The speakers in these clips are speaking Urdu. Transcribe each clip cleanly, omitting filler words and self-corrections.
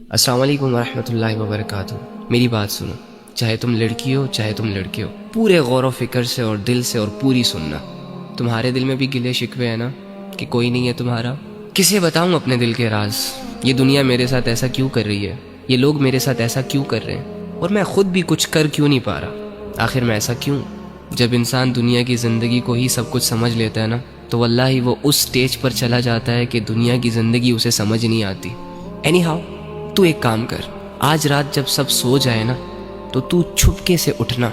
السلام علیکم ورحمۃ اللہ وبرکاتہ۔ میری بات سنو، چاہے تم لڑکی ہو چاہے تم لڑکے ہو، پورے غور و فکر سے اور دل سے اور پوری سننا۔ تمہارے دل میں بھی گلے شکوے ہیں نا کہ کوئی نہیں ہے تمہارا؟ کسے بتاؤں اپنے دل کے راز؟ یہ دنیا میرے ساتھ ایسا کیوں کر رہی ہے؟ یہ لوگ میرے ساتھ ایسا کیوں کر رہے ہیں؟ اور میں خود بھی کچھ کر کیوں نہیں پا رہا؟ آخر میں ایسا کیوں؟ جب انسان دنیا کی زندگی کو ہی سب کچھ سمجھ لیتا ہے نا، تو واللہ ہی وہ اس سٹیج پر چلا جاتا ہے کہ دنیا کی زندگی اسے سمجھ نہیں آتی۔ اینی ہاؤ، تو ایک کام کر، آج رات جب سب سو جائے نا، تو چھپکے سے اٹھنا،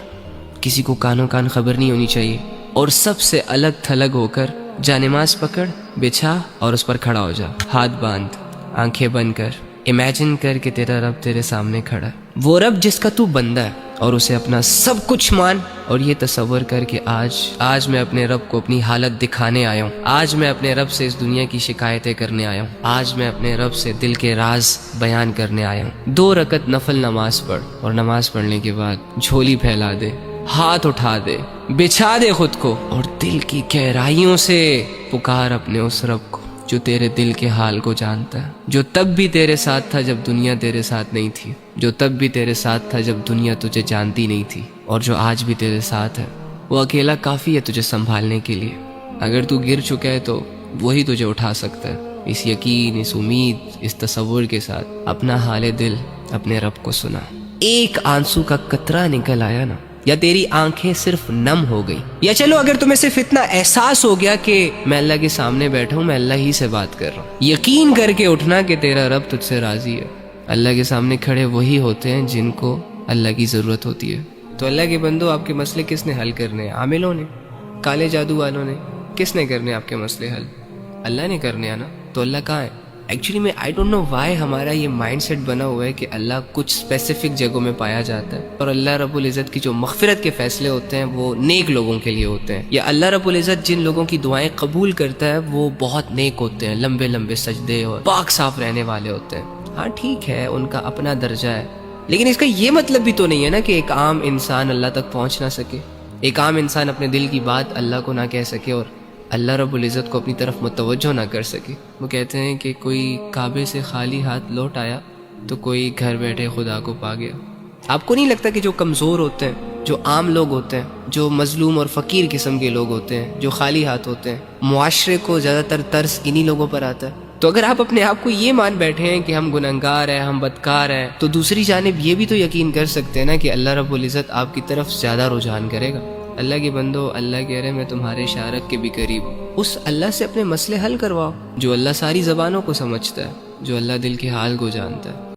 کسی کو کانوں کان خبر نہیں ہونی چاہیے، اور سب سے الگ تھلگ ہو کر جا نماز پکڑ، بچھا اور اس پر کھڑا ہو جا، ہاتھ باندھ، آنکھیں بند کر، امیجن کر کہ تیرا رب تیرے سامنے کھڑا ہے، وہ رب جس کا تو بندہ ہے، اور اسے اپنا سب کچھ مان، اور یہ تصور کر کہ آج میں اپنے رب کو اپنی حالت دکھانے آیا ہوں، آج میں اپنے رب سے اس دنیا کی شکایتیں کرنے آیا ہوں، آج میں اپنے رب سے دل کے راز بیان کرنے آیا ہوں۔ 2 رکعت نفل نماز پڑھ، اور نماز پڑھنے کے بعد جھولی پھیلا دے، ہاتھ اٹھا دے، بچھا دے خود کو، اور دل کی گہرائیوں سے پکار اپنے اس رب کو جو تیرے دل کے حال کو جانتا ہے، جو تب بھی تیرے ساتھ تھا جب دنیا تیرے ساتھ نہیں تھی، جو تب بھی تیرے ساتھ تھا جب دنیا تجھے جانتی نہیں تھی، اور جو آج بھی تیرے ساتھ ہے۔ وہ اکیلا کافی ہے تجھے سنبھالنے کے لیے۔ اگر تو گر چکا ہے تو وہی تجھے اٹھا سکتا ہے۔ اس یقین، اس امید، اس تصور کے ساتھ اپنا حال دل اپنے رب کو سنا۔ ایک آنسو کا قطرہ نکل آیا نا، یا تیری آنکھیں صرف نم ہو گئی، یا چلو اگر تمہیں صرف اتنا احساس ہو گیا کہ میں اللہ کے سامنے بیٹھا ہوں، میں اللہ ہی سے بات کر رہا ہوں، یقین کر کے اٹھنا کہ تیرا رب تجھ سے راضی ہے۔ اللہ کے سامنے کھڑے وہی ہوتے ہیں جن کو اللہ کی ضرورت ہوتی ہے۔ تو اللہ کے بندو، آپ کے مسئلے کس نے حل کرنے ہیں؟ عاملوں نے؟ کالے جادو والوں نے؟ کس نے کرنے آپ کے مسئلے حل؟ اللہ نے کرنے ہیں نا۔ تو اللہ کہاں ہے؟ ایکچولی میں آئی ڈونٹ نو وائی ہمارا یہ مائنڈ سیٹ بنا ہوا ہے کہ اللہ کچھ اسپیسیفک جگہوں میں پایا جاتا ہے، اور اللہ رب العزت کی جو مغفرت کے فیصلے ہوتے ہیں وہ نیک لوگوں کے لیے ہوتے ہیں، یا اللہ رب العزت جن لوگوں کی دعائیں قبول کرتا ہے وہ بہت نیک ہوتے ہیں، لمبے لمبے سجدے اور پاک صاف رہنے والے ہوتے ہیں۔ ہاں ٹھیک ہے، ان کا اپنا درجہ ہے، لیکن اس کا یہ مطلب بھی تو نہیں ہے نا کہ ایک عام انسان اللہ تک پہنچ نہ سکے، ایک عام انسان اپنے دل کی بات اللہ کو نہ کہہ سکے، اور اللہ رب العزت کو اپنی طرف متوجہ نہ کر سکے۔ وہ کہتے ہیں کہ کوئی کعبے سے خالی ہاتھ لوٹ آیا تو کوئی گھر بیٹھے خدا کو پا گیا۔ آپ کو نہیں لگتا کہ جو کمزور ہوتے ہیں، جو عام لوگ ہوتے ہیں، جو مظلوم اور فقیر قسم کے لوگ ہوتے ہیں، جو خالی ہاتھ ہوتے ہیں، معاشرے کو زیادہ تر ترس انہی لوگوں پر آتا ہے؟ تو اگر آپ اپنے آپ کو یہ مان بیٹھے ہیں کہ ہم گنہگار ہیں، ہم بدکار ہیں، تو دوسری جانب یہ بھی تو یقین کر سکتے ہیں نا کہ اللہ رب العزت آپ کی طرف زیادہ رجحان کرے گا۔ اللہ کے بندو، اللہ کہہ رہے میں تمہارے شارک کے بھی قریب ہوں۔ اس اللہ سے اپنے مسئلے حل کرواؤ جو اللہ ساری زبانوں کو سمجھتا ہے، جو اللہ دل کے حال کو جانتا ہے۔